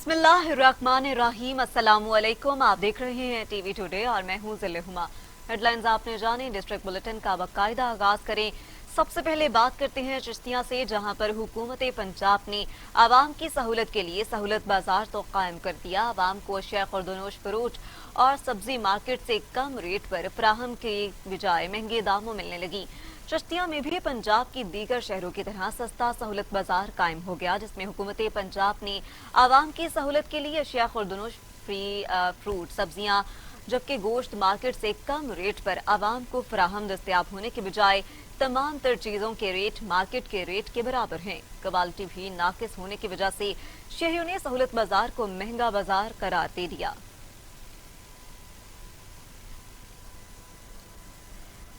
बिस्मिल्लाहिर्रहमानिर्रहीम। अस्सलामुअलैकुम। आप देख रहे हैं टीवी टुडे और मैं हूं ज़िले हुमा। हेडलाइंस आपने जानी, डिस्ट्रिक्ट बुलेटिन का बाकायदा आगाज करें। सबसे पहले बात करते हैं चिश्तियां से, जहां पर हुकूमत पंजाब ने आवाम की सहूलत के लिए सहूलत बाजार तो कायम कर दिया। आवाम को अशिया खुर्दनोश फ्रूट और सब्जी मार्केट से कम रेट पर फराहम की बजाय महंगे दामों मिलने लगी। चिश्तिया में भी पंजाब की दीगर शहरों की तरह सस्ता सहूलत बाजार कायम हो गया, जिसमें हुकूमत पंजाब ने आवाम की सहूलत के लिए अशिया खुर्दनोश फ्रूट सब्जियां जबकि गोश्त मार्केट से कम रेट पर आवाम को फराहम दस्तयाब होने के बजाय तमाम तर चीजों के रेट मार्केट के रेट के बराबर हैं। क्वालिटी भी नाकिस होने की वजह से शहरियों ने सहूलत बाजार को महंगा बाजार करार दे दिया।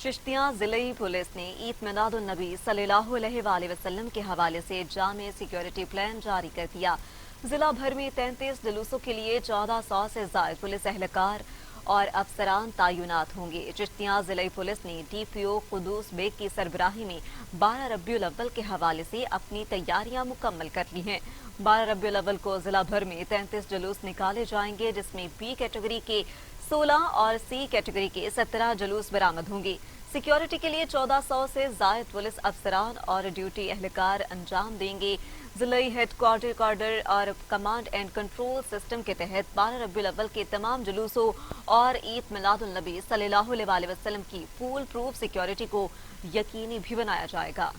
चिश्तियां ज़िले पुलिस ने ईद मिलादुन नबी सल्लल्लाहु अलैहि वसल्लम के हवाले से जामे सिक्योरिटी प्लान जारी कर दिया। जिला भर में 33 जुलूसों के लिए 1400 से ज्यादा पुलिस एहलकार और अफसरान तैनात होंगे। चिश्तियां ज़िले पुलिस ने DPO कुदूस बेग की सरबराही में 12 रबीउल अव्वल के हवाले से अपनी तैयारियां मुकम्मल कर ली हैं। 12 रबीउल अव्वल को जिला भर में 33 जुलूस निकाले जाएंगे, जिसमें B कैटेगरी के 16 और C कैटेगरी के 17 जुलूस बरामद होंगे। सिक्योरिटी के लिए 1400 से जायद पुलिस अफसरान और ड्यूटी एहलकार अंजाम देंगे। जिले हेडक्वार्टर और कमांड एंड कंट्रोल सिस्टम के तहत 12 रबीउल अव्वल के तमाम जुलूसों और ईद मिलादुन नबी सल्लल्लाहु अलैहि वसल्लम की फुल प्रूफ सिक्योरिटी को यकीनी भी बनाया जाएगा।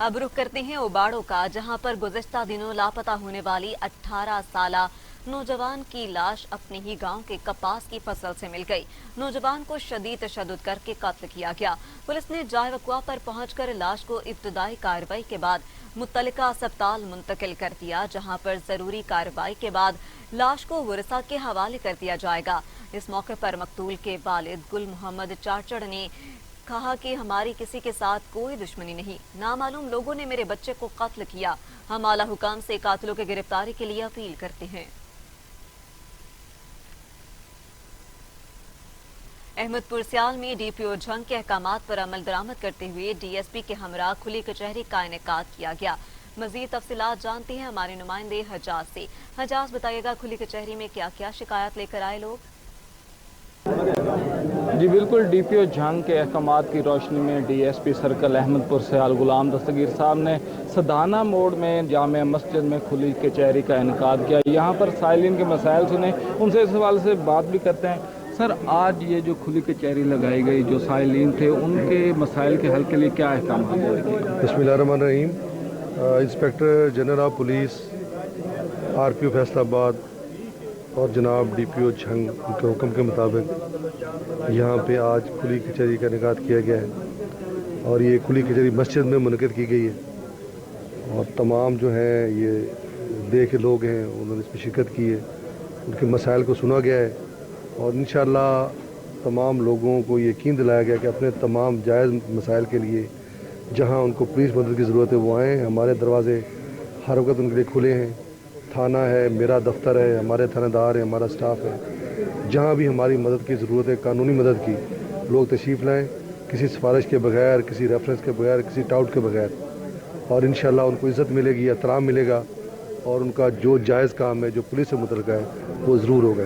अब रुख करते हैं उबाड़ों का, जहां पर गुज़िश्ता दिनों लापता होने वाली 18 साला नौजवान की लाश अपने ही गांव के कपास की फसल से मिल गई। नौजवान को शदीद तशद्दुद करके कत्ल किया गया। पुलिस ने जाए वक़्वा पर पहुंचकर लाश को इब्तदाई कार्रवाई के बाद मुत्तलिका अस्पताल मुंतकिल कर दिया, जहां पर जरूरी कार्रवाई के बाद लाश को वरसा के हवाले कर दिया जाएगा। इस मौके पर मकतूल के वालिद गुल मोहम्मद चाचड़ ने कहा कि हमारी किसी के साथ कोई दुश्मनी नहीं, नामालूम लोगों ने मेरे बच्चे को कत्ल किया। हम आला हुकाम से कातिलों की गिरफ्तारी के लिए अपील करते हैं। अहमदपुर सियाल में DPO जंग के अहकामात पर अमल दरामद करते हुए DSP के हमरा खुली कचहरी का इनेकाद किया गया। मजीद तफसीलात जानते हैं हमारे नुमाइंदे हजाज से। हजाज, बताइएगा खुली कचहरी में क्या क्या शिकायत लेकर आए लोग? जी बिल्कुल, DPO जंग के अहकामात की रोशनी में DSP सर्कल अहमदपुर सियाल गुलाम दस्तगीर साहब ने सदाना मोड़ में जामे मस्जिद में खुली कचहरी का इनेकाद किया। यहाँ पर साइलिन के मसाइल सुने, उनसे इस हवाले से बात भी करते हैं। सर, आज ये जो खुली कचहरी लगाई गई, जो साइलिन थे उनके मसाइल के हल के लिए क्या अहकाम है? बिस्मिल्लाहिर्रहमानिर्रहीम। Inspector general of police RPO Faisalabad और जनाब DPO जंग के हुक्म के मुताबिक यहाँ पे आज खुली कचहरी का इनेकाद किया गया है और ये खुली कचहरी मस्जिद में मुनक़िद की गई है और तमाम जो हैं ये देख के लोग हैं उन्होंने इसमें शिरकत की है, उनके मसाइल को सुना गया है और इंशाअल्लाह तमाम लोगों को यकीन दिलाया गया कि अपने तमाम जायज़ मसाइल के लिए जहाँ उनको पुलिस मदद की ज़रूरत है वो आएँ। हमारे दरवाज़े हर वक्त उनके लिए खुले हैं। थाना है, मेरा दफ्तर है, हमारे थानेदार हैं, हमारा स्टाफ है। जहाँ भी हमारी मदद की ज़रूरत है, कानूनी मदद की, लोग तशरीफ़ लाएँ, किसी सिफारिश के बगैर, किसी रेफरेंस के बगैर, किसी टाउट के बगैर, और इंशाअल्लाह उनको इज़्ज़त मिलेगी, एहतराम मिलेगा और उनका जो जायज़ काम है जो पुलिस से मुतल्लिक़ है वो ज़रूर होगा।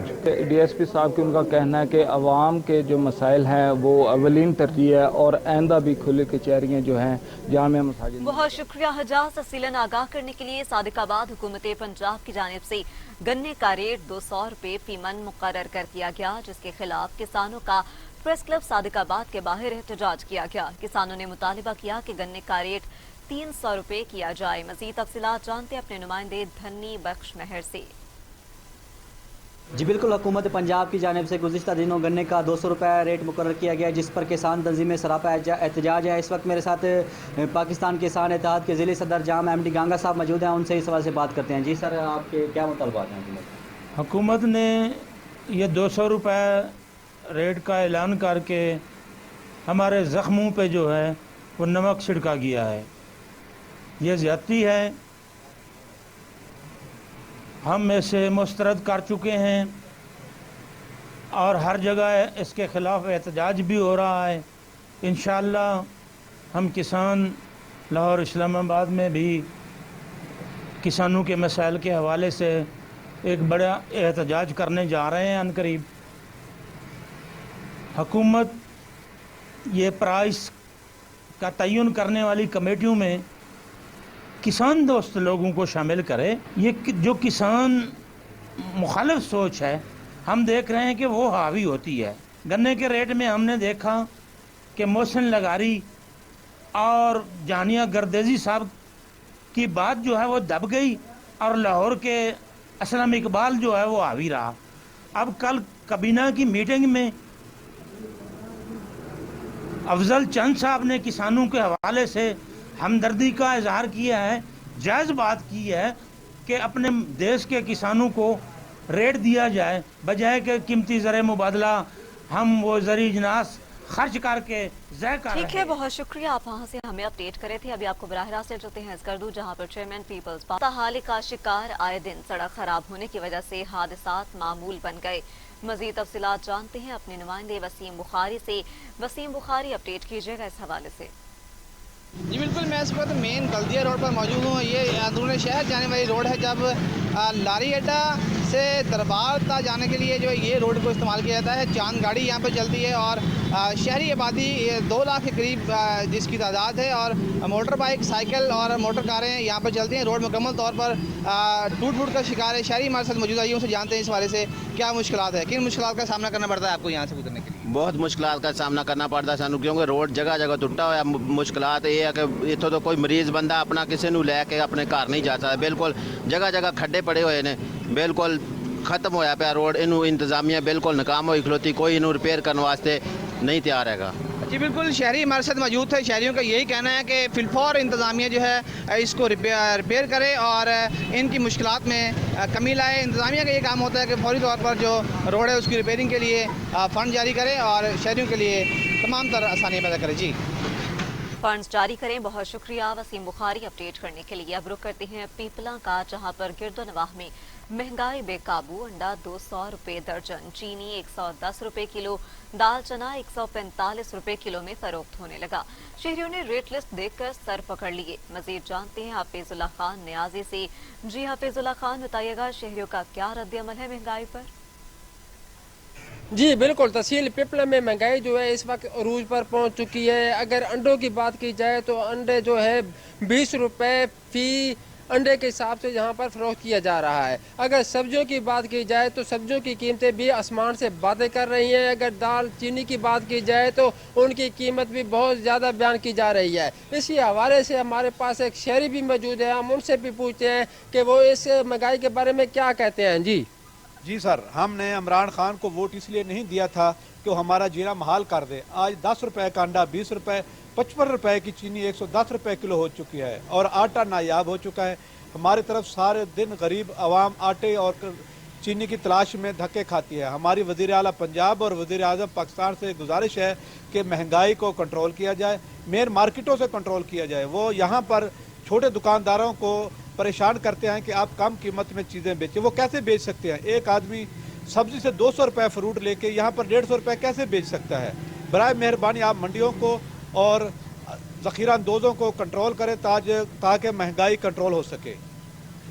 DSP साहब की उनका कहना है कि आवाम के जो मसाइल हैं वो अवलीन तरजीह है और आइंदा भी खुली कचहरियाँ जो हैं जामे मसाजिद। बहुत शुक्रिया हजाज। तफसीलन आगाह करने के लिए सादिकाबाद हुकूमत पंजाब की जानिब से गन्ने का रेट 200 रुपये फी मन मुकर्रर कर दिया गया, जिसके खिलाफ किसानों का प्रेस क्लब सादिकाबाद के बाहर एहतजाज किया गया। किसानों ने मुतालिबा किया कि गन्ने का रेट 300 रुपये किया जाए। मजीद तफसीलात जानते अपने नुमाइंदे धन्नी बख्श महर से। जी बिल्कुल, हुकूमत पंजाब की जानिब से गुज़िश्ता दिनों गन्ने का 200 रुपये रेट मुकर्रर किया गया, जिस पर किसान तंजीमें सरापा एहतजाज है। इस वक्त मेरे साथ पाकिस्तान किसान इत्तेहाद के ज़िले सदर जाम MD गांगा साहब मौजूद हैं, उनसे इस सवाल से बात करते हैं। जी सर, आपके क्या मुतालबात हैं? हुकूमत ने ये 200 रुपये रेट का ऐलान करके हमारे ज़ख्मों पे जो है वो नमक छिड़का गया है। ये ज़्यादती है, हम इसे मुस्तरद कर चुके हैं और हर जगह इसके ख़िलाफ़ एहतजाज भी हो रहा है। इंशाअल्लाह हम किसान लाहौर इस्लामाबाद में भी किसानों के मसाइल के हवाले से एक बड़ा एहतजाज करने जा रहे हैं अनकरीब। हुकूमत ये प्राइस का तयन करने वाली कमेटियों में किसान दोस्त लोगों को शामिल करे। ये जो किसान मुखालिफ सोच है, हम देख रहे हैं कि वो हावी होती है। गन्ने के रेट में हमने देखा कि मोहसिन लगारी और जानिया गर्देजी साहब की बात जो है वो दब गई और लाहौर के असलम इकबाल जो है वो हावी रहा। अब कल कबीना की मीटिंग में अफजल चंद साहब ने किसानों के हवाले से हमदर्दी का इजहार किया है, जायज़ बात की है कि अपने देश के किसानों को रेट दिया जाए, बजाय के कीमती ज़र मुबादला हम वो ज़री इजनास खर्च करके ज़ाय कर रहे हैं। ठीक है, बहुत शुक्रिया, आप वहाँ से हमें अपडेट करे थे। अभी आपको बराह रास्त ले चलते हैं स्कर्दू, जहाँ पर चेयरमैन पीपल्स पार्टी का शिकार आए दिन सड़क खराब होने की वजह से हादसात मामूल बन गए। मजीद तफसीलात जानते हैं अपने नुमाइंदे वसीम बुखारी से। वसीम बुखारी, अपडेट कीजिएगा इस हवाले से। जी बिल्कुल, मैं इस वक्त मेन गल्दिया रोड पर मौजूद हूँ। ये अंदरूनी शहर जाने वाली रोड है। जब लारी अड्डा से दरबार तक जाने के लिए जो ये रोड को इस्तेमाल किया जाता है, चांद गाड़ी यहाँ पर चलती है और शहरी आबादी 2 लाख के करीब जिसकी तादाद है और मोटर बाइक, साइकिल और मोटर कारें यहाँ पर चलती हैं। रोड मुकम्मल तौर पर टूट फूट का शिकार है। शहरी हमारे साथ मौजूद है, उनसे जानते हैं इस हवाले से क्या मुश्किलात है, किन मुश्किलात का सामना करना पड़ता है आपको यहाँ से गुजरने के लिए? बहुत मुश्किलात का सामना करना पड़ता सानू, क्योंकि रोड जगह जगह टुटा हुआ। मुश्किलात ये है कि इतों तो कोई मरीज बंदा अपना किसी को लैके अपने घर नहीं जा सकता। बिल्कुल जगह जगह खड्डे पड़े हुए ने, बिल्कुल खत्म होया पाया रोड। इनू इंतजामिया बिल्कुल नाकाम होई खलोती, कोई इनू रिपेयर करने वास्ते नहीं तैयार हैगा। जी बिल्कुल, शहरी हमारे साथ मौजूद थे। शहरियों का यही कहना है कि फिलफौर इंतज़ामिया जो है इसको रिपेयर करे और इनकी मुश्किलात में कमी लाए। इंतज़ामिया का ये काम होता है कि फौरी तौर पर जो रोड है उसकी रिपेयरिंग के लिए फ़ंड जारी करे और शहरियों के लिए तमाम तरह आसानियाँ पैदा करे। जी फंड्स जारी करें। बहुत शुक्रिया वसीम बुखारी अपडेट करने के लिए। अब रुक करते हैं पीपला का, जहां पर गिरदोनवाह में महंगाई बेकाबू। अंडा 200 रुपए दर्जन, चीनी 110 रुपए किलो, दाल चना 145 रुपए किलो में फरोख्त होने लगा। शहरियों ने रेट लिस्ट देखकर सर पकड़ लिए। मजीद जानते हैं हाफिजुल्लाह खान न्याजी से। जी हाफिजुल्लाह खान, बताइएगा शहरियों का क्या रद्द-ए-अमल है महंगाई पर? जी बिल्कुल, तहसील पिपला में महंगाई जो है इस वक्त अरूज पर पहुंच चुकी है। अगर अंडों की बात की जाए तो अंडे जो है 20 रुपये फी अंडे के हिसाब से यहाँ पर फरोख्त किया जा रहा है। अगर सब्जियों की बात की जाए तो सब्जियों की कीमतें भी आसमान से बातें कर रही हैं। अगर दाल चीनी की बात की जाए तो उनकी कीमत भी बहुत ज़्यादा बयान की जा रही है। इसी हवाले से हमारे पास एक शहरी भी मौजूद है, हम उनसे भी पूछते हैं कि वो इस महंगाई के बारे में क्या कहते हैं। जी सर, हमने इमरान खान को वोट इसलिए नहीं दिया था कि वो हमारा जीना महाल कर दे। आज 10 रुपए का अंडा 20 रुपए, 55 रुपए की चीनी 110 रुपए किलो हो चुकी है और आटा नायाब हो चुका है। हमारी तरफ सारे दिन गरीब आवाम आटे और चीनी की तलाश में धक्के खाती है। हमारी वज़ीर आला पंजाब और वज़ीर आज़म पाकिस्तान से गुजारिश है कि महंगाई को कंट्रोल किया जाए, मेन मार्केटों से कंट्रोल किया जाए। वो यहाँ पर छोटे दुकानदारों को परेशान करते हैं कि आप कम कीमत में चीज़ें बेचें। वो कैसे बेच सकते हैं? एक आदमी सब्जी से 200 रुपये फ्रूट लेके यहाँ पर 150 रुपये कैसे बेच सकता है? बराए मेहरबानी आप मंडियों को और ज़ख़ीरा अंदोज़ों को कंट्रोल करें ताकि महंगाई कंट्रोल हो सके।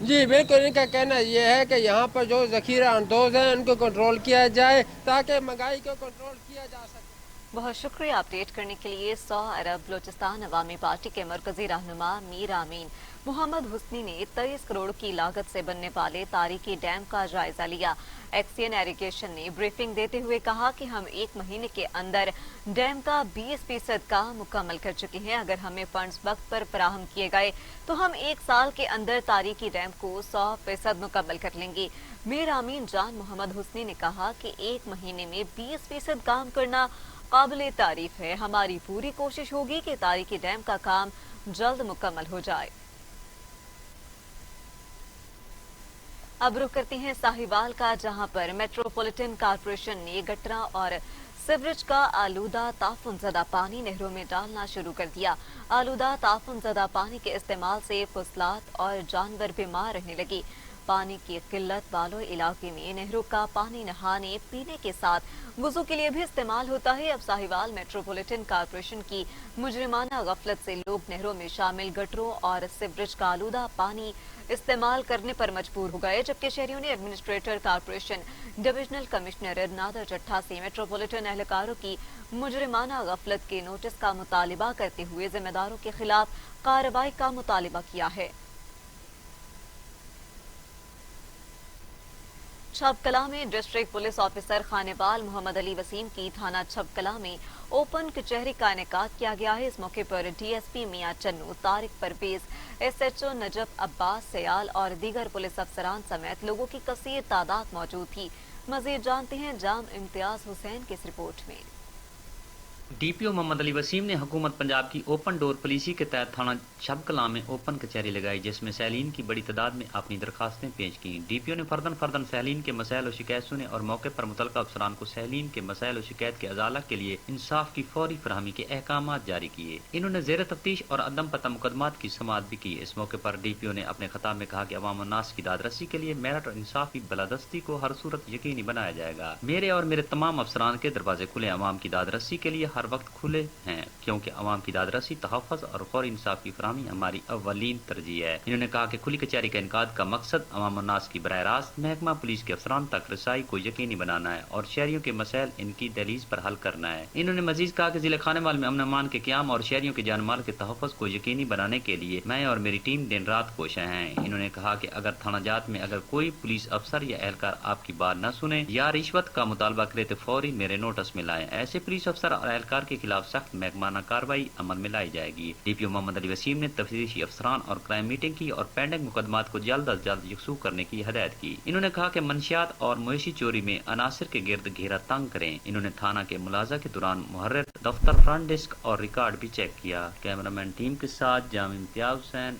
जी बिल्कुल, इनका कहना यह है कि यहाँ पर जो ज़ख़ीरा अंदोज़ हैं उनको कंट्रोल किया जाए ताकि महंगाई को कंट्रोल किया जा सके। बहुत शुक्रिया अपडेट करने के लिए। 100 अरब बलोचिस्तान अवामी पार्टी के मरकजी रहनुमा मीर आमीन मोहम्मद हुस्नी ने 23 करोड़ की लागत से बनने वाले तारीकी डैम का जायजा लिया। एक्सियन एरीगेशन ने ब्रीफिंग देते हुए कहा कि हम 1 महीने के अंदर डैम का 20% काम मुकम्मल कर चुके हैं। अगर हमें फंड्स वक्त पर फराहम किए गए तो हम 1 साल के अंदर तारीकी डैम को 100% मुकम्मल कर लेंगे। मीर आमीन जान मोहम्मद हुस्नी ने कहा कि 1 महीने में 20% काम करना काबिले तारीफ है। हमारी पूरी कोशिश होगी कि तारीकी डैम का काम जल्द मुकम्मल हो जाए। अब रुक करते हैं साहिवाल का, जहां पर मेट्रोपॉलिटन कॉर्पोरेशन ने गटरा और सीवरेज का आलूदा ताफुनज़दा पानी नहरों में डालना शुरू कर दिया। आलूदा ताफुनज़दा पानी के इस्तेमाल से फसलात और जानवर बीमार रहने लगे। पानी की किल्लत वालों इलाके में नहरों का पानी नहाने, पीने के साथ वुजू के लिए भी इस्तेमाल होता है। अब साहिवाल मेट्रोपॉलिटन कॉर्पोरेशन की मुजरिमाना गफलत से लोग नहरों में शामिल गटरों और सीवरेज का आलूदा पानी इस्तेमाल करने पर मजबूर हो गए, जबकि शहरियों ने administrator corporation divisional commissioner Nadir Chattha से मेट्रोपॉलिटन एहलकारों की मुजरिमाना गफलत के नोटिस का मुतालिबा करते हुए जिम्मेदारों के खिलाफ कार्रवाई का मुतालिबा किया है। छबकला में district police officer Khanewal Muhammad Ali Waseem की थाना छबकला में ओपन कचहरी का इनेकाद किया गया है। इस मौके पर डीएसपी मियां चन्नू, तारिक परवेज, एसएचओ नजफ अब्बास सयाल और दीगर पुलिस अफसरान समेत लोगों की कसीर तादाद मौजूद थी। मजीद जानते हैं जाम इम्तियाज हुसैन की इस रिपोर्ट में। डीपीओ मोहम्मद अली वसीम ने हुकूमत पंजाब की ओपन डोर पॉलिसी के तहत थाना छबकला में ओपन कचहरी लगाई, जिसमें सैलीन की बड़ी तादाद में अपनी दरखास्तें पेश की। डीपीओ ने फर्दन सैलीन के मसाइल और शिकायत सुने और मौके पर मुतलका अफसरान को सैलीन के मसाइल और शिकायत के अजाला के लिए इंसाफ की फौरी फरहमी के अहकामात जारी किए। इन्होंने ज़ेर तफ्तीश और अदम पता मुकदमात की समाअत भी की। इस मौके पर डीपीओ ने अपने खिताब में कहा कि अवाम उन्नास की दादरसी के लिए मेरठ और इंसाफ की बलादस्ती को हर सूरत यकीनी बनाया जाएगा। मेरे और मेरे तमाम अफसरान के दरवाजे खुले अवाम की दादरसी के लिए हर वक्त खुले हैं, क्योंकि अवाम की दादरसी, तहफ़्फ़ुज़ और फौरी इंसाफ की फराहमी हमारी अव्वलीन तरजीह है। इन्होंने कहा कि खुली कचहरी का इनकाद का मकसद अवाम उन्नास की बराह रास्त महकमा पुलिस के अफसरान तक रसाई को यकीनी बनाना है और शहरियों के मसाइल इनकी दहलीज पर हल करना है। इन्होंने मजीद कहा कि जिले खानेवाल में अमन अमान के क़याम और शहरियों के जान माल के तहफ़्फ़ुज़ को यकीनी बनाने के लिए मैं और मेरी टीम दिन रात कोशिश हैं। इन्होंने कहा कि अगर थाना जात में अगर कोई पुलिस अफसर या एहलकार आपकी बात न सुने या रिश्वत का मुतालबा करे तो फौरी मेरे नोटिस में लाएं। ऐसे पुलिस अफसर और एहलकार के खिलाफ सख्त महकमाना कार्रवाई अमल में लाई जाएगी। डीपीओ मोहम्मद अली वसीम ने तफ्तीशी अफसरान और क्राइम मीटिंग की और पेंडिंग मुकदमात को जल्द अज जल्द यकसू करने की हिदायत की। इन्होंने कहा कि मंशियात और मवेशी चोरी में अनासिर के गिर्द घेरा तंग करें। इन्होंने थाना के मुलाजा के दौरान मुहर्रिर, दफ्तर, फ्रंट डेस्क और रिकॉर्ड भी चेक किया। कैमरामैन टीम के साथ जाम इम्तियाज हुसैन।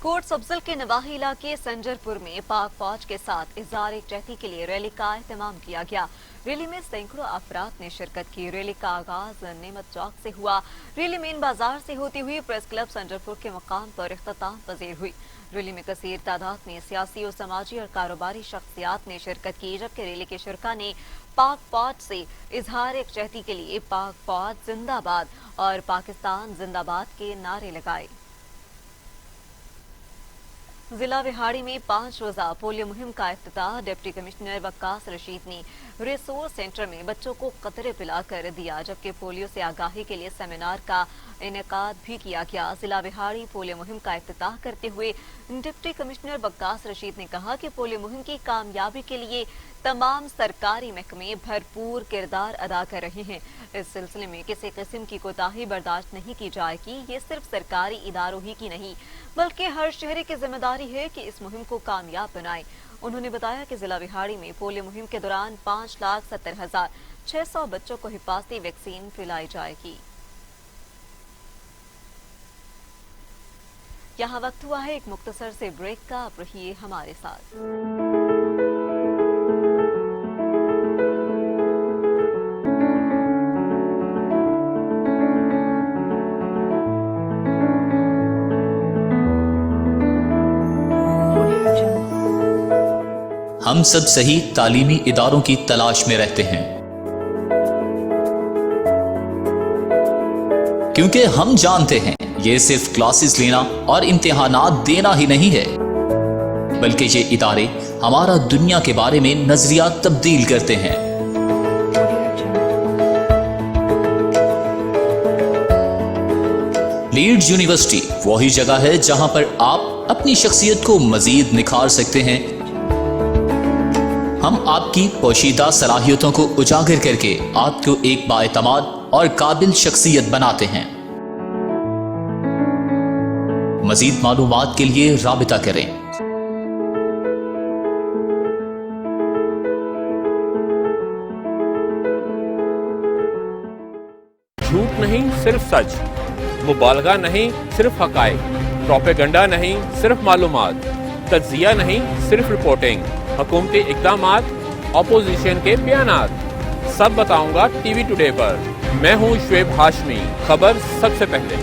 कोट सब्जल के नवाही इलाके संजरपुर में पाक फौज के साथ इज़हार यकजहती के लिए रैली का एहतमाम किया गया। रैली में सैकड़ों अफराद ने शिरकत की। रैली का आगाज नेमत चौक से हुआ। रैली मेन बाजार से होती हुई प्रेस क्लब संजरपुर के मकाम पर इख्तिताम पजीर हुई। रैली में कसीर तादाद में सियासी और समाजी और कारोबारी शख्सियात ने शिरकत की, जबकि रैली के शुरका ने पाक फौज से इज़हार यकजहती के लिए पाक फौज जिंदाबाद और पाकिस्तान जिंदाबाद के नारे लगाए। जिला विहाड़ी में 5 रोजा पोलियो मुहिम का इफ्तिताह डिप्टी कमिश्नर वक्कास रशीद ने रिसोर्स सेंटर में बच्चों को कतरे पिलाकर दिया, जबकि पोलियो से आगाही के लिए सेमिनार का इनेकाद भी किया गया। जिला विहाड़ी पोलियो मुहिम का इफ्तिताह करते हुए डिप्टी कमिश्नर वक्कास रशीद ने कहा कि पोलियो मुहिम की कामयाबी के लिए तमाम सरकारी महकमे भरपूर किरदार अदा कर रहे हैं। इस सिलसिले में किसी किस्म की कोताही बर्दाश्त नहीं की जाएगी। ये सिर्फ सरकारी इदारों ही की नहीं बल्कि हर शहरी की जिम्मेदारी है कि इस मुहिम को कामयाब बनाए। उन्होंने बताया कि जिला विहाड़ी में पोलियो मुहिम के दौरान 5,70,600 बच्चों को हिफाजती वैक्सीन पिलाई जाएगी। यहाँ वक्त हुआ है एक मुख्तसर से ब्रेक का, आप रहिए हमारे साथ। हम सब सही तालीमी इदारों की तलाश में रहते हैं, क्योंकि हम जानते हैं ये सिर्फ क्लासेस लेना और इम्तिहानात देना ही नहीं है, बल्कि ये इदारे हमारा दुनिया के बारे में नजरिया तब्दील करते हैं। लीड्स यूनिवर्सिटी वही जगह है जहां पर आप अपनी शख्सियत को मजीद निखार सकते हैं। हम आपकी पोशीदा सलाहियतों को उजागर करके आपको एक बाएतमाद और काबिल शख्सियत बनाते हैं। मजीद मालूमात के लिए राबिता करें। झूठ नहीं सिर्फ सच, मुबालगा नहीं सिर्फ हकायक, प्रोपेगेंडा नहीं सिर्फ मालूमात, तज्जिया नहीं सिर्फ रिपोर्टिंग, हुकूमती इक़दामात, अपोजिशन के बयानात, सब बताऊंगा टीवी टुडे पर। मैं हूं शुएब हाशमी, खबर सबसे पहले।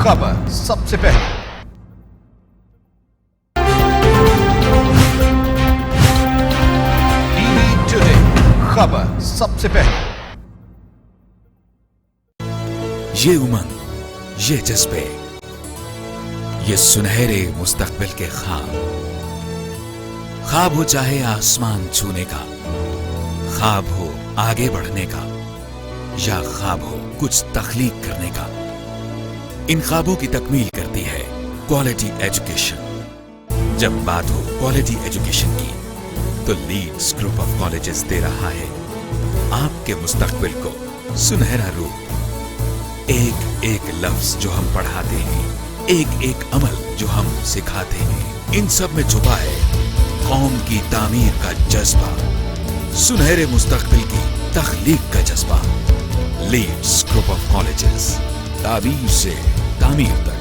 खबर सबसे पहले। टीवी टुडे, खबर सबसे पहले। ये उमंग, ये जज्बे, ये सुनहरे मुस्तकबिल के ख्वाब हो चाहे आसमान छूने का, ख्वाब हो आगे बढ़ने का, या ख्वाब हो कुछ तख्लीक करने का, इन ख्वाबों की तकमील करती है क्वालिटी एजुकेशन। जब बात हो क्वालिटी एजुकेशन की, तो लीड्स ग्रुप ऑफ कॉलेजेस दे रहा है आपके मुस्तकबिल को सुनहरा रूप। एक एक लफ्ज जो हम पढ़ाते हैं, एक एक अमल जो हम सिखाते हैं, इन सब में छुपा है कौम की तामीर का जज्बा, सुनहरे मुस्तकबिल की तख्लीक का जज्बा। लीड्स ग्रुप ऑफ कॉलेजेस, ताबीर से तामीर तक।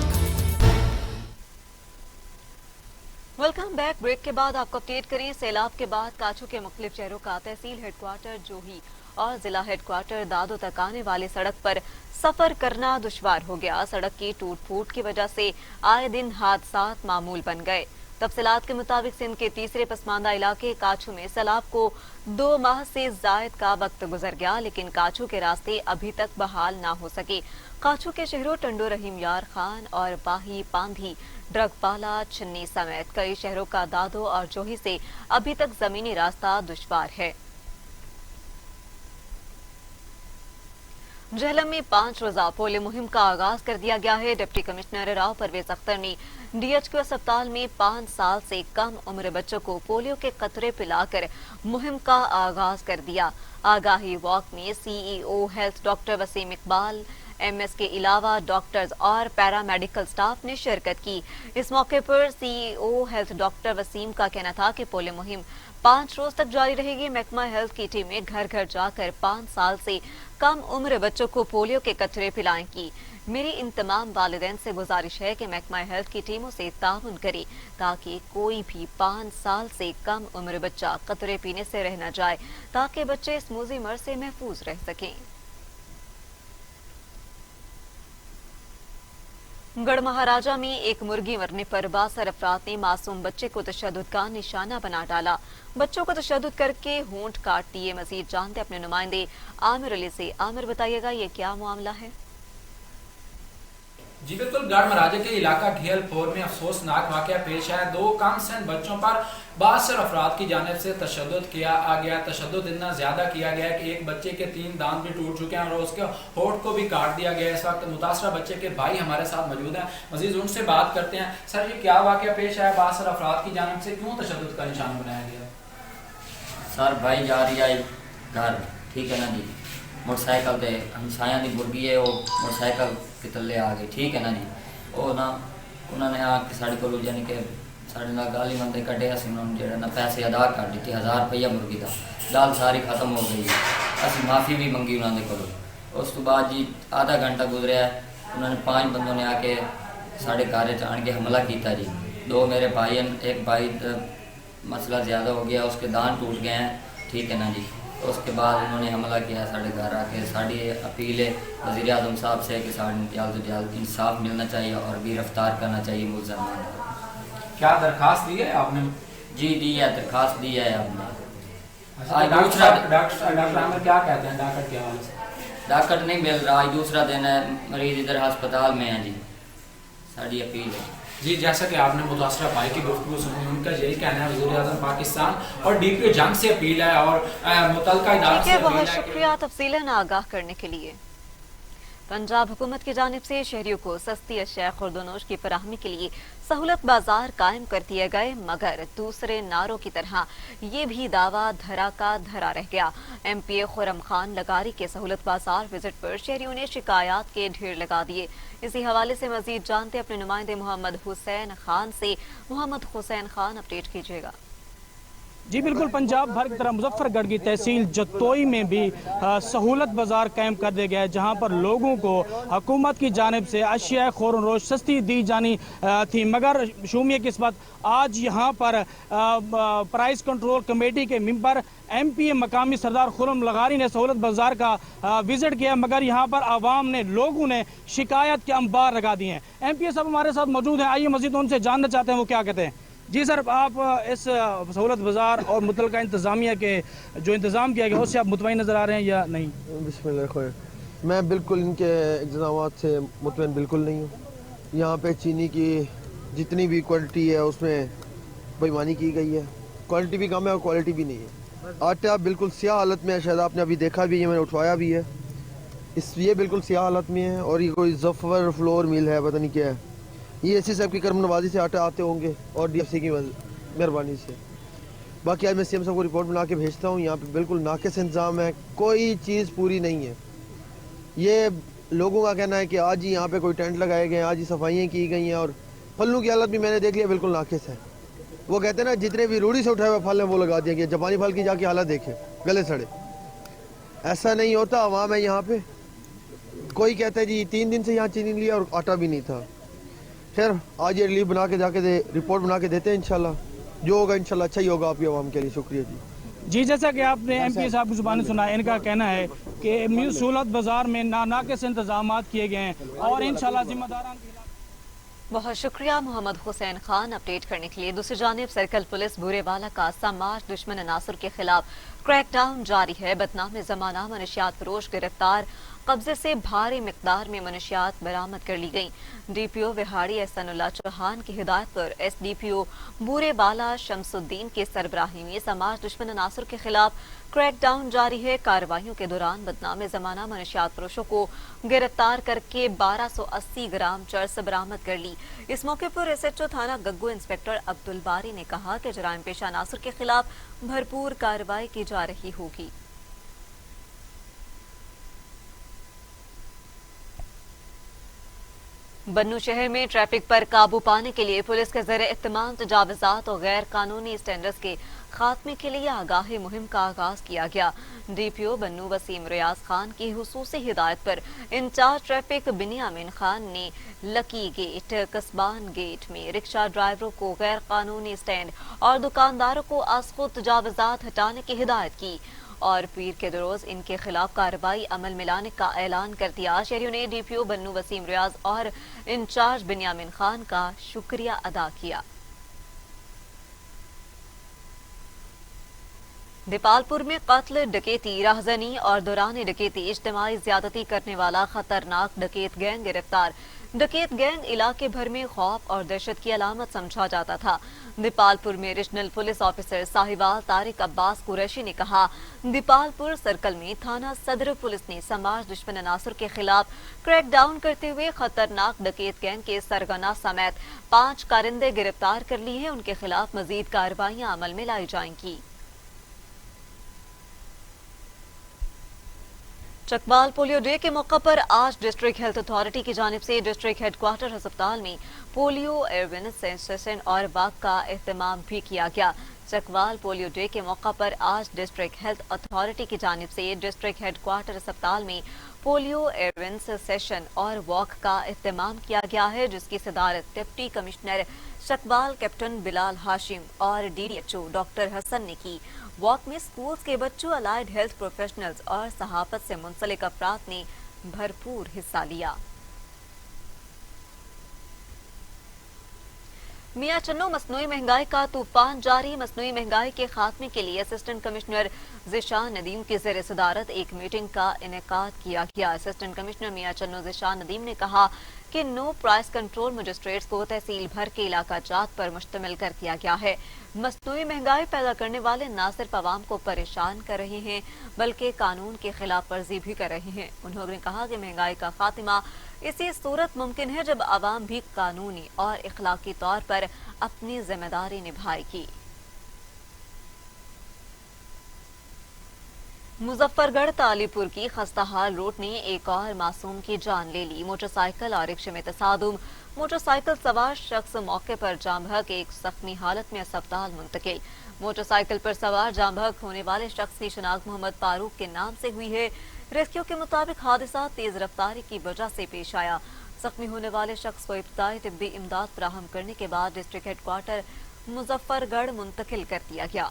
Welcome back. ब्रेक के बाद आपको अपडेट करें। सैलाब के बाद काछू के मुख्तलिफ शहरों का तहसील हेडक्वार्टर जोही और जिला हेडक्वार्टर दादो तक आने वाली सड़क पर सफर करना दुश्वार हो गया। सड़क की टूट फूट की वजह से आए दिन हादसात मामूल बन गए। तफसीलात के मुताबिक सिंध के तीसरे पसमानदा इलाके काछू में सैलाब को 2 माह से जायद का वक्त गुजर गया, लेकिन काछू के रास्ते अभी तक बहाल ना हो सके। काछू के शहरों टंडो रहीम यार खान और पाही पांधी ड्रगपाला छिन्नी समेत कई शहरों का दादो और जोही से अभी तक जमीनी रास्ता दुश्वार है। झेलम में 5 रोजा पोलियो मुहिम का आगाज कर दिया गया है। डिप्टी कमिश्नर राव परवेज अख्तर ने डीएचक्यू अस्पताल में 5 साल से कम उम्र बच्चों को पोलियो के कतरे पिलाकर मुहिम का आगाज कर दिया। आगाही वॉक में CEO health doctor Waseem Iqbal, MS के अलावा डॉक्टर्स और पैरामेडिकल स्टाफ ने शिरकत की। इस मौके पर सीईओ हेल्थ डॉक्टर वसीम का कहना था कि पोलियो मुहिम 5 रोज तक जारी रहेगी। महकमा हेल्थ की टीमें घर घर जाकर 5 साल से कम उम्र बच्चों को पोलियो के कतरे पिलाएंगी। मेरी इन तमाम वालिदैन से गुजारिश है कि महकमा हेल्थ की टीमों से ताउन करे ताकि कोई भी 5 साल से कम उम्र बच्चा कतरे पीने से रह न जाए, ताकि बच्चे इस मूजी मर्ज से महफूज रह सकें। गढ़ महाराजा में एक मुर्गी मरने पर 62 अफराद ने मासूम बच्चे को तशद्दुद का निशाना बना डाला। बच्चों को तशद्दुद करके होंठ काट दिए। मजीद जानते अपने नुमाइंदे आमिर अली से। आमिर, बताइएगा ये क्या मामला है? जी बिल्कुल, गढ़ महाराजा के इलाका घेलपुर में अफसोसनाक वाकया पेश आया। 2 कम सिन बच्चों पर 62 अफराद की जानिब से तशद्दुद किया गया। तशद्दुद इतना ज्यादा किया गया कि एक बच्चे के 3 दांत भी टूट चुके हैं और उसके होठ को भी काट दिया गया। इस वक्त मुतासरा बच्चे के भाई हमारे साथ मौजूद हैं, मजीद उनसे बात करते हैं। सर, ये क्या वाकया पेश आया? 62 अफराद की जानिब से क्यों तशद्दुद का निशाना बनाया गया? सर, भाई जा रही है घर, ठीक है ना जी, मोटरसाइकिल से हमसाया की मुर्गी है, वो मोटरसाइकिल के तले आ गई, ठीक है ना जी। वो ना उन्होंने आके साढ़े को यानी कि साढ़े नाल गाली मंदे कटे, असं उन्होंने ना पैसे अदा कर दिए, 1000 रुपया मुर्गी का, दाल सारी खत्म हो गई। असं माफ़ी भी मंगी उन्होंने को। उस तो बाद जी आधा घंटा गुजरिया, उन्होंने 5 बंदों ने आके साढ़े घर आन के हमला किया जी। 2 मेरे भाई हैं, एक भाई मसला ज़्यादा हो गया, उसके दान टूट गए हैं, ठीक है ना जी। उसके बाद उन्होंने हमला किया साढ़े घर आके। साड़ी अपील है वज़ीर आज़म साहब से कि साढ़े जल्द से जल्द इंसाफ मिलना चाहिए और गिरफ्तार करना चाहिए मुलज़मान को। क्या दरखास्त दी है आपने? जी दी है, दरखास्त दी है आपने। डॉक्टर क्या कहते हैं डॉक्टर के हवाले से? डॉक्टर नहीं मिल रहा, आज दूसरा दिन है, मरीज इधर अस्पताल में है जी। साड़ी अपील है जी, जैसा कि आपने मुतासरा भाई की गुफ्तगू सुनी, उनका यही कहना है वज़ीर आज़म पाकिस्तान और डीपीओ जंग से अपील है और मुतल्लिका इदारों से अपील है। बहुत शुक्रिया तफसीलन आगाह करने के लिए। पंजाब हुकूमत की जानिब से शहरियों को सस्ती अशिया खुर्दोनोश की फराहमी के लिए सहूलत बाजार कायम कर दिए गए, मगर दूसरे नारों की तरह ये भी दावा धरा का धरा रह गया। एमपीए खुरम खान लगारी के सहूलत बाजार विजिट पर शहरियों ने शिकायत के ढेर लगा दिए। इसी हवाले से मजीद जानते अपने नुमाइंदे मोहम्मद हुसैन खान से। मोहम्मद हुसैन खान, अपडेट कीजिएगा। जी बिल्कुल, पंजाब भर की तरह मुजफ्फरगढ़ की तहसील जतोई में भी सहूलत बाज़ार कायम कर दिया गया है, जहां पर लोगों को हुकूमत की जानिब से अशिया ख़ौर रोज सस्ती दी जानी थी। मगर शूमियत की बात, आज यहां पर प्राइस कंट्रोल कमेटी के मेंबर MPA मकामी सरदार खुरम लगारी ने सहूलत बाज़ार का विजिट किया, मगर यहाँ पर आवाम ने, लोगों ने शिकायत के अंबार लगा दिए हैं। MPA साहब हमारे साथ मौजूद हैं, आइए मज़ीद उनसे जानना चाहते हैं वो क्या कहते हैं। जी सर, आप इस सहूलत बाज़ार और मुतलका इंतज़ामिया के जो इंतज़ाम किया गया उससे आप मुतमईन नज़र आ रहे हैं या नहीं? बिस्मिल्लाह, मैं बिल्कुल इनके इंतज़ामात से मुतमईन बिल्कुल नहीं हूँ। यहाँ पे चीनी की जितनी भी क्वालिटी है उसमें बेईमानी की गई है, क्वालिटी भी कम है और क्वालिटी भी नहीं है। आटा बिल्कुल स्याह हालत में है, शायद आपने अभी देखा भी है, मैंने उठवाया भी है, ये बिल्कुल स्याह हालत में है। और ये कोई जफ़र फ्लोर मिल है, पता नहीं क्या है। ये एसी साहब की करम नवाजी से आटा आते होंगे और DFC की मेहरबानी से। बाकी आज मैं CM साहब को रिपोर्ट बना के भेजता हूँ। यहाँ पे बिल्कुल नाक़िस इंतज़ाम है, कोई चीज़ पूरी नहीं है। ये लोगों का कहना है कि आज ही यहाँ पे कोई टेंट लगाए गए हैं, आज ही सफाइयाँ की गई हैं। और फलों की हालत भी मैंने देख लिया, बिल्कुल नाक़िस है। वो कहते हैं ना, जितने भी रूढ़ी से उठाए हुए फल हैं वो लगा दिया गया। जापानी फल की जाके हालत देखें, गले सड़े। ऐसा नहीं होता, आवाम है यहाँ पे। कोई कहता है जी 3 दिन से यहाँ चीनी लिया और आटा भी नहीं था। खैर, आज ये रिलीफ बना के जाके रिपोर्ट बना के देते हैं, इंशाल्लाह जो होगा इंशाल्लाह अच्छा ही होगा आपकी आवाम के लिए। शुक्रिया जी। जी, जैसा कि आपने MPA साहब की जुबानी सुना, इनका कहना है कि सहूलत बाज़ार में नाक़िस इंतजाम किए गए हैं और इंशाल्लाह जिम्मेदारान। बहुत शुक्रिया मोहम्मद हुसैन खान अपडेट करने के लिए। दूसरी जानिब सर्कल पुलिस बूरेवाला का समाज दुश्मन अनासर के खिलाफ क्रैकडाउन जारी है। बदनाम ज़माना मनशियात फरोश गिरफ्तार, कब्जे से भारी मिकदार में मनशियात बरामद कर ली गई। DPO विहाड़ी एहसानुल्लाह चौहान की हिदायत पर SDPO बूरेवाला शमसुद्दीन के सरबराही में समाज दुश्मन अनासर के खिलाफ क्रैकडाउन जारी है। कार्रवाइयों के दौरान बदनाम ज़माना मनशियात फरोशों को गिरफ्तार करके 1280 ग्राम चरस बरामद कर ली। इस मौके पर SHO थाना गग्गू इंस्पेक्टर अब्दुल बारी ने कहा कि जराइम पेशा अनासर के खिलाफ भरपूर कार्रवाई की जा रही होगी। बन्नू शहर में ट्रैफिक पर काबू पाने के लिए पुलिस के ज़रिए इत्तमाम तजावुज़ात और गैर कानूनी स्टैंडर्ड्स के खात्मे के लिए आगाही मुहिम का आगाज किया गया। DPO बन्नू वसीम रियाज खान की हुसूसी हिदायत पर इंचार्ज ट्रैफिक बिनियामिन खान ने लकी गेट, कस्बान गेट में रिक्शा ड्राइवरों को गैर कानूनी स्टैंड और दुकानदारों को आज खुद तजावुज़ात हटाने की हिदायत की और पीर के रोज इनके खिलाफ कार्रवाई अमल में लाने का ऐलान कर दिया। शहरियों ने DPO बन्नू वसीम रियाज और इंचार्ज बिनियामिन खान का शुक्रिया अदा किया। दीपालपुर में कत्ल, डकैती, राहजनी और दौरान डकैती इज्तिमाई ज्यादती करने वाला खतरनाक डकैत गैंग गिरफ्तार। डकैत गैंग इलाके भर में खौफ और दहशत की अलामत समझा जाता था। दीपालपुर में regional police officer Sahiwal Tariq Abbas Qureshi ने कहा, दीपालपुर सर्कल में थाना सदर पुलिस ने समाज दुश्मन अनासर के खिलाफ क्रैकडाउन करते हुए खतरनाक डकैत गैंग के सरगना समेत 5 कारिंदे गिरफ्तार कर लिए हैं। उनके खिलाफ मजीद कार्रवाइयां अमल में लाई जाएंगी। चकवाल पोलियो डे के मौके पर आज डिस्ट्रिक्ट हेल्थ अथॉरिटी की जानिब से डिस्ट्रिक्ट हेडक्वार्टर अस्पताल में पोलियो अवेयरनेस सेशन और वाक का एहतमाम भी किया गया। चकवाल पोलियो डे के मौके पर आज डिस्ट्रिक्ट हेल्थ अथॉरिटी की जानिब से डिस्ट्रिक्ट हेडक्वार्टर अस्पताल में पोलियो अवेयरनेस सेशन और वॉक का एहतमाम किया गया है, जिसकी सदारत deputy commissioner Chakwal captain Bilal Hashim और DDHO डॉक्टर हसन ने की। वॉक में स्कूल्स के बच्चों, अलाइड हेल्थ प्रोफेशनल्स और सहाफत से मुंसलिक अफराद ने भरपूर हिस्सा लिया। मियां चन्नो मसनूई महंगाई का तूफान जारी। मसनूई महंगाई के खात्मे के लिए असिस्टेंट कमिश्नर ज़िशान नदीम की ज़ेर सदारत एक मीटिंग का इनेकाद किया गया। असिस्टेंट कमिश्नर मियां चन्नो ज़िशान नदीम ने कहा कि नो प्राइस कंट्रोल मजिस्ट्रेट्स को तहसील भर के इलाका जात पर मुश्तमिल कर दिया गया है। मसनूई महंगाई पैदा करने वाले न सिर्फ आवाम को परेशान कर रहे हैं बल्कि कानून की खिलाफ वर्जी भी कर रहे हैं। उन्होंने कहा कि महंगाई का खात्मा इसी सूरत मुमकिन है जब आवाम भी कानूनी और इखलाकी तौर पर अपनी जिम्मेदारी निभाएगी। मुजफ्फरगढ़ तालीपुर की खस्ताहाल रोड ने एक और मासूम की जान ले ली। मोटरसाइकिल और रिक्शे में तसादुम, मोटरसाइकिल सवार शख्स मौके पर जाम बहक एक जख्मी हालत में अस्पताल मुंतकिल। मोटरसाइकिल पर सवार जाम बहक होने वाले शख्स की शिनाख्त मोहम्मद फारूक के नाम से हुई है। रेस्क्यू के मुताबिक हादसा तेज रफ्तारी की वजह से पेश आया। जख्मी होने वाले शख्स को इब्तदाई तिब्बी इमदाद फराहम करने के बाद डिस्ट्रिक्ट हेडक्वार्टर मुजफ्फरगढ़ मुंतकिल कर दिया गया।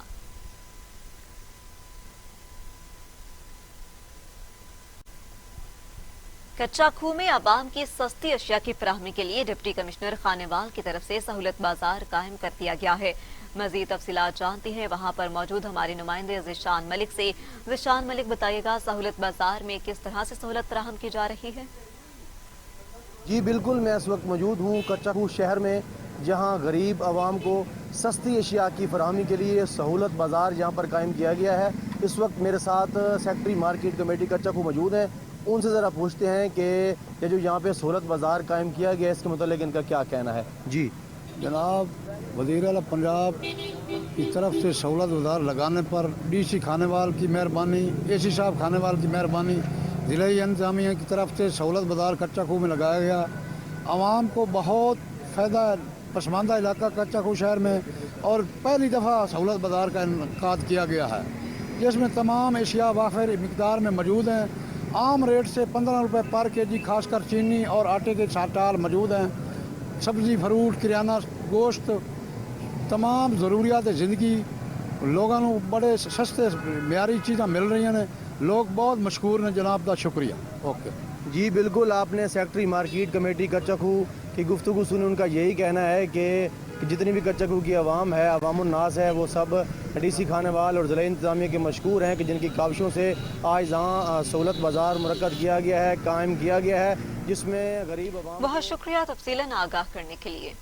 कच्चा खूह में आवाम की सस्ती अशिया की फराहमी के लिए डिप्टी कमिश्नर खानेवाल की तरफ से सहूलत बाजार कायम कर दिया गया है। मजीद तफसीलात जानते हैं वहां पर मौजूद हमारे नुमाइंदे ज़िशान मलिक से। ज़िशान मलिक, बताइएगा सहूलत बाजार में किस तरह से सहूलत फराहम की जा रही है? जी बिल्कुल, मैं इस वक्त मौजूद हूँ कच्चा खूह शहर में, जहाँ गरीब आवाम को सस्ती अशिया की फराहमी के लिए सहूलत बाजार यहाँ पर कायम किया गया है। इस वक्त मेरे साथ सेक्रेटरी मार्केट कमेटी कच्चा खूह मौजूद हैं। उनसे ज़रा पूछते हैं कि ये जो यहाँ पे सहूलत बाज़ार कायम किया गया है इसके मतलब इनका क्या कहना है। जी जनाब, वज़ीर आला पंजाब की तरफ से सहूलत बाज़ार लगाने पर DC खानेवाल की मेहरबानी, AC साहब खानेवाल की मेहरबानी, ज़िला इंतज़ामिया की तरफ से सहूलत बाज़ार कच्चा खूह में लगाया गया। आवाम को बहुत फ़ायदा पसमानदा इलाका कच्चा खूह शहर में, और पहली दफ़ा सहूलत बाज़ार का इनकाद किया गया है जिसमें तमाम एशिया वाफिर मिकदार में मौजूद हैं। आम रेट से 15 रुपये पर केजी खासकर चीनी और आटे के स्टाल मौजूद हैं। सब्ज़ी, फ्रूट, किराना, गोश्त, तमाम ज़रूरियात ज़िंदगी लोगों को बड़े सस्ते म्यारी चीज़ें मिल रही हैं। लोग बहुत मशहूर हैं जनाब का शुक्रिया। ओके जी बिल्कुल, आपने सेक्रेटरी मार्केट कमेटी कच्चा खूह की गुफ्तगू सुनी। उनका यही कहना है कि जितनी भी कच्चा खूह की आवाम है, अवामुन्नास है, वो सब DC खानेवाल और ज़िला इंतज़ामिया के मशहूर हैं कि जिनकी काविशों से आज यहाँ सहूलत बाज़ार मुनक्कद किया गया है, कायम किया गया है, जिसमें गरीब आवाम। बहुत शुक्रिया तफसीलन आगाह करने के लिए।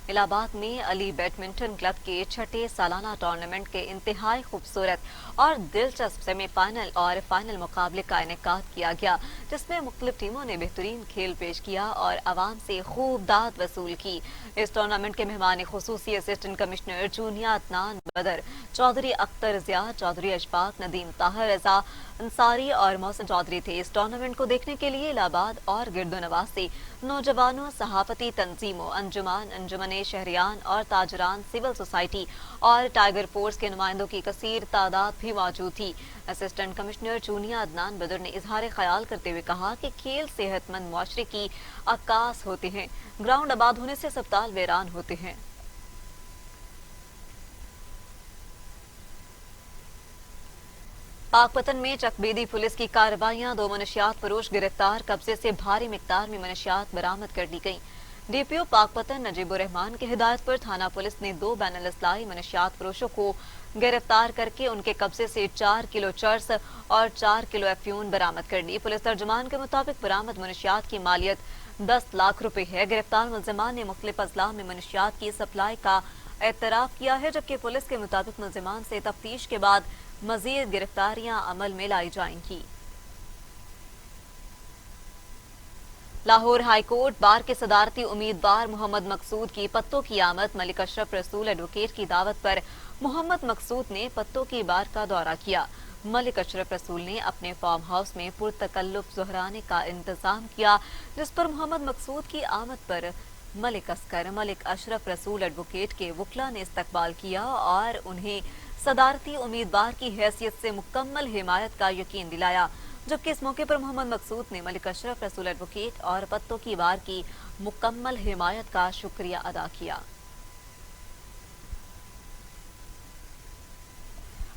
इलाहाबाद में अली बैडमिंटन क्लब के छठे सालाना टूर्नामेंट के इंतहाई खूबसूरत और दिलचस्प सेमीफाइनल और फाइनल मुकाबले का इनेकाद किया गया, जिसमें मुख्तलिफ टीमों ने बेहतरीन खेल पेश किया और आवाम से खूब दाद वसूल की। इस टूर्नामेंट के मेहमान खुसूसी असिस्टेंट कमिश्नर जूनिया अदनान बदर, चौधरी अख्तर ज़िया, चौधरी अशफाक, नदीम ताहिर रजा अंसारी और मोहसिन चौधरी थे। इस टूर्नामेंट को देखने के लिए इलाहाबाद और गिरदोनवाज से नौजवानों, सहाफती तंजीमों, अंजुमन, अंजुमने शहरियान और ताजरान, सिविल सोसाइटी और टाइगर फोर्स के नुमाइंदों की कसीर तादाद भी मौजूद थी। असिस्टेंट कमिश्नर जूनिया अदनान बदर ने इजहार ख्याल करते हुए कहा कि खेल सेहतमंद मुआशरे की अक्कास होते हैं। ग्राउंड आबाद होने से अस्पताल वीरान होते हैं। पाकपतन में चकबीदी पुलिस की कार्रवाइयां, 2 मनशियात फरोश गिरफ्तार, कब्जे से भारी मिकदार में मनशियात बरामद कर ली गई। DPO पाकपतन नजीबुर रहमान की हिदायत पर थाना पुलिस ने 2 बैनुल इस्लाही मनशियात फरोशों को गिरफ्तार करके उनके कब्जे से 4 किलो चर्स और 4 किलो अफ्यून बरामद कर ली। पुलिस तर्जुमान के मुताबिक बरामद मनशियात की मालियत 10 लाख रुपए है। गिरफ्तार मुल्जिमान ने मुख्तलिफ अजला में मनशियात की सप्लाई का एतराफ किया है, जबकि पुलिस के मुताबिक मुल्जिमान से तफ्तीश के बाद मजीद गिरफ्तारियां अमल में लाई जाएंगी। लाहौर हाई कोर्ट बार के सदारती उम्मीदवार मोहम्मद मकसूद की पत्तों की आमद। मलिक अशरफ रसूल एडवोकेट की दावत पर मोहम्मद मकसूद ने पत्तों की बार का दौरा किया। मलिक अशरफ रसूल ने अपने फार्म हाउस में पुरतकल्लुफ ज़ुहराने का इंतजाम किया, जिस पर मोहम्मद मकसूद की आमद पर मलिक अस्कर, मलिक अशरफ रसूल एडवोकेट के वकला ने इस्तकबाल किया और उन्हें सदारती उम्मीदवार की हैसियत से मुकम्मल हिमायत का यकीन दिलाया। जबकि इस मौके पर मोहम्मद मकसूद ने मलिक अशरफ रसूल एडवोकेट और पत्तों की बार की मुकम्मल हिमायत का शुक्रिया अदा किया।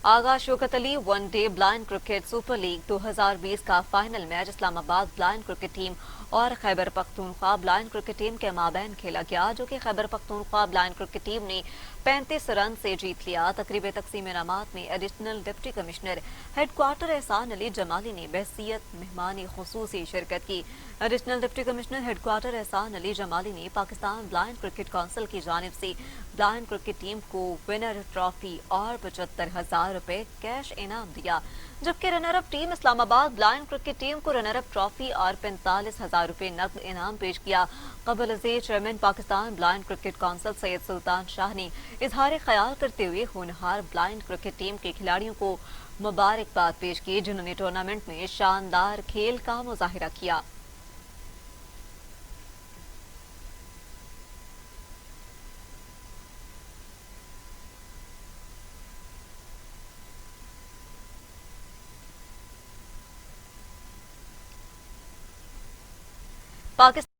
Agha Shaukat Ali one day blind cricket super league 2020 का final match Islamabad blind cricket team और Khyber Pakhtunkhwa blind cricket team के माबैन खेला गया, जो कि Khyber Pakhtunkhwa blind cricket team ने 35 रन से जीत लिया। तकरीब तकसीम इनामात में एडिशनल डिप्टी कमिश्नर हेडक्वार्टर एहसान अली जमाली ने बहसियत मेहमानी खुसूसी शिरकत की। एडिशनल डिप्टी कमिश्नर हेडक्वार्टर एहसान अली जमाली ने पाकिस्तान ब्लाइंड क्रिकेट काउंसिल की जानिब से ब्लाइंड क्रिकेट टीम को विनर ट्रॉफी और 75,000 रुपए कैश इनाम दिया, जबकि runner up team Islamabad blind cricket team को रनर अप ट्रॉफी और 45,000 रुपए नकद इनाम पेश किया। कबल अज़ीज़ chairman Pakistan blind cricket council Syed Sultan Shah ने इजहार ख्याल करते हुए होनहार ब्लाइंड क्रिकेट टीम के खिलाड़ियों को मुबारकबाद पेश की, जिन्होंने टूर्नामेंट में शानदार खेल का मुजाहिरा किया। पाकिस्तान